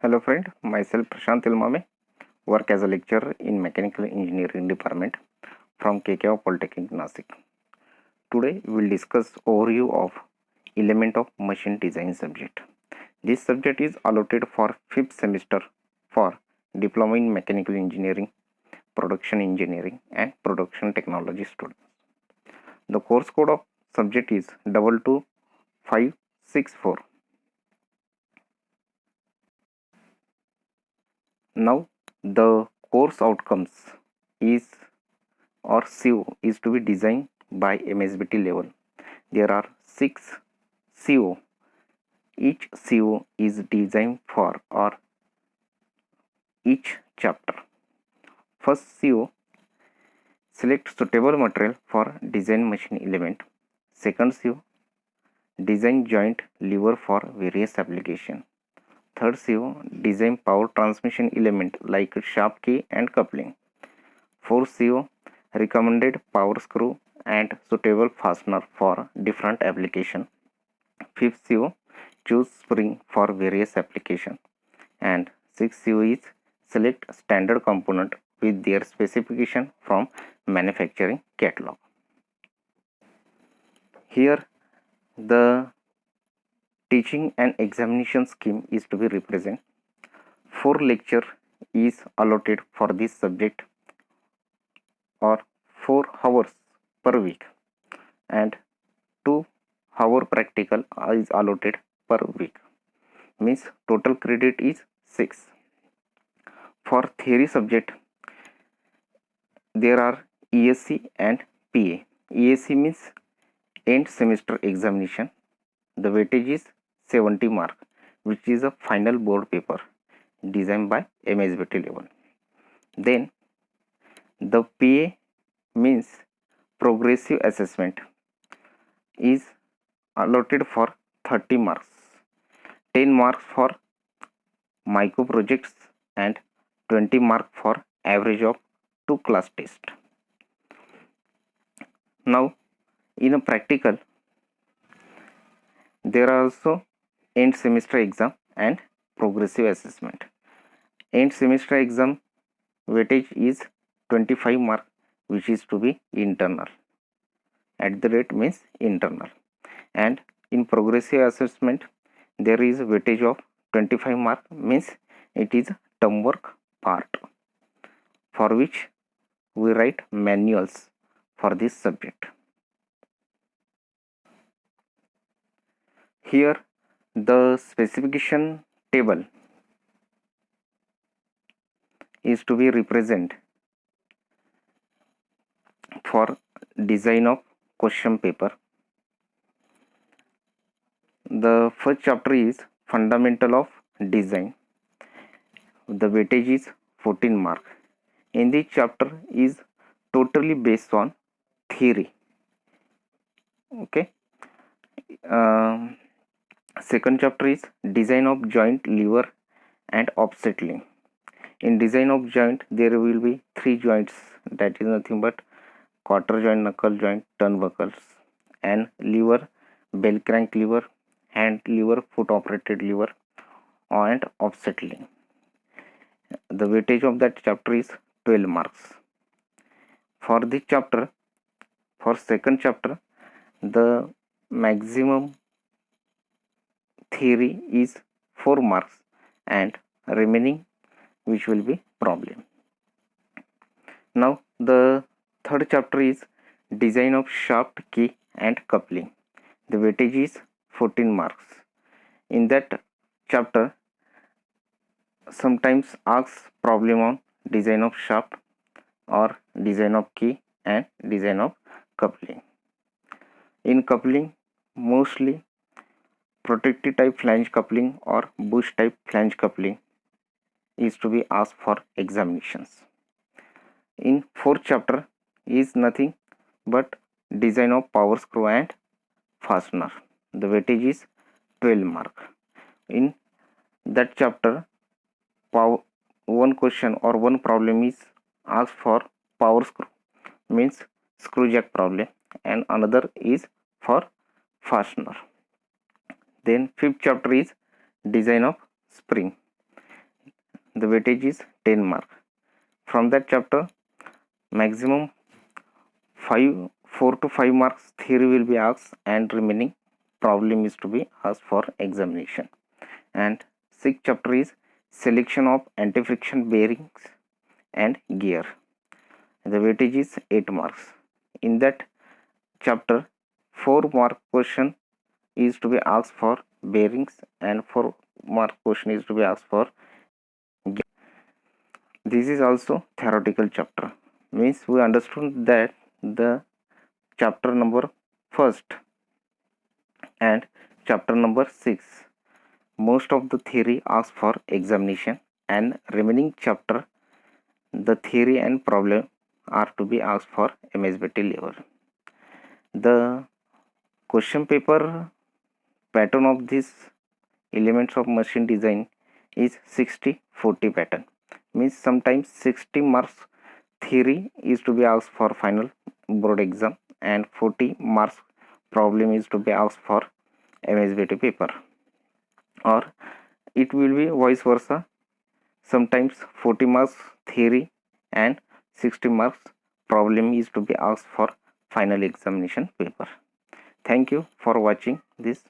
Hello friend, myself Prashant Ilmame, work as a lecturer in Mechanical Engineering Department from KKO Polytechnic Nasik. Today we will discuss overview of element of machine design subject. This subject is allotted for 5th semester for diploma in mechanical engineering, production engineering and production technology students. The course code of subject is 22564. Now the course outcomes is or CO is to be designed by MSBT level. There are 6 CO. Each CO is designed for or each chapter. First CO, select suitable material for design machine element. Second CO, design joint lever for various application. Third CO, design power transmission element like shaft key and coupling. Fourth CO, recommended power screw and suitable fastener for different application. Fifth CO, choose spring for various application. And sixth CO is select standard component with their specification from manufacturing catalog. Here the teaching and examination scheme is to be represented. 4 lecture is allotted for this subject or 4 hours per week and 2 hour practical is allotted per week, means total credit is 6. For theory subject there are ESC and PA. ESC means end semester examination. The weightage is 70 mark, which is a final board paper designed by MSBT level. Then the PA means progressive assessment is allotted for 30 marks, 10 marks for micro projects and 20 marks for average of 2 class test. Now in a practical there are also end semester exam and progressive assessment. End semester exam weightage is 25 mark, which is to be internal. At the rate means internal. And in progressive assessment there is weightage of 25 mark, means it is term work part, for which we write manuals for this subject. Here the specification table is to be represented for design of question paper. The first chapter is fundamental of design. The weightage is 14 mark. In this chapter is totally based on theory. Okay. Second chapter is design of joint, lever and offset link. In design of joint there will be 3 joints, that is nothing but quarter joint, knuckle joint, turnbuckles, and lever, bell crank lever, hand lever, foot operated lever and offset link. The weightage of that chapter is 12 marks. For this chapter, for second chapter, the maximum theory is 4 marks and remaining which will be problem. Now the third chapter is design of shaft, key and coupling. The weightage is 14 marks. In that chapter sometimes asks problem on design of shaft or design of key and design of coupling. In coupling mostly protective type flange coupling or bush type flange coupling is to be asked for examinations. In fourth chapter is nothing but design of power screw and fastener. The weightage is 12 mark. In that chapter one question or one problem is asked for power screw, means screw jack problem, and another is for fastener. Then fifth chapter is design of spring. the weightage is 10 mark. From that chapter, maximum 4 to 5 marks theory will be asked, and remaining problem is to be asked for examination. And sixth chapter is selection of anti-friction bearings and gear. The weightage is 8 marks. In that chapter, 4 mark question is to be asked for bearings and 4 mark question is to be asked for gear. This is also theoretical chapter. Means we understood that the chapter number first and chapter number 6, most of the theory asked for examination, and remaining chapter, the theory and problem are to be asked for MSBT level. The question paper pattern of these elements of machine design is 60-40 pattern. Means sometimes 60 marks theory is to be asked for final board exam, and 40 marks problem is to be asked for MSBT paper, or it will be vice versa. Sometimes 40 marks theory and 60 marks problem is to be asked for final examination paper. Thank you for watching this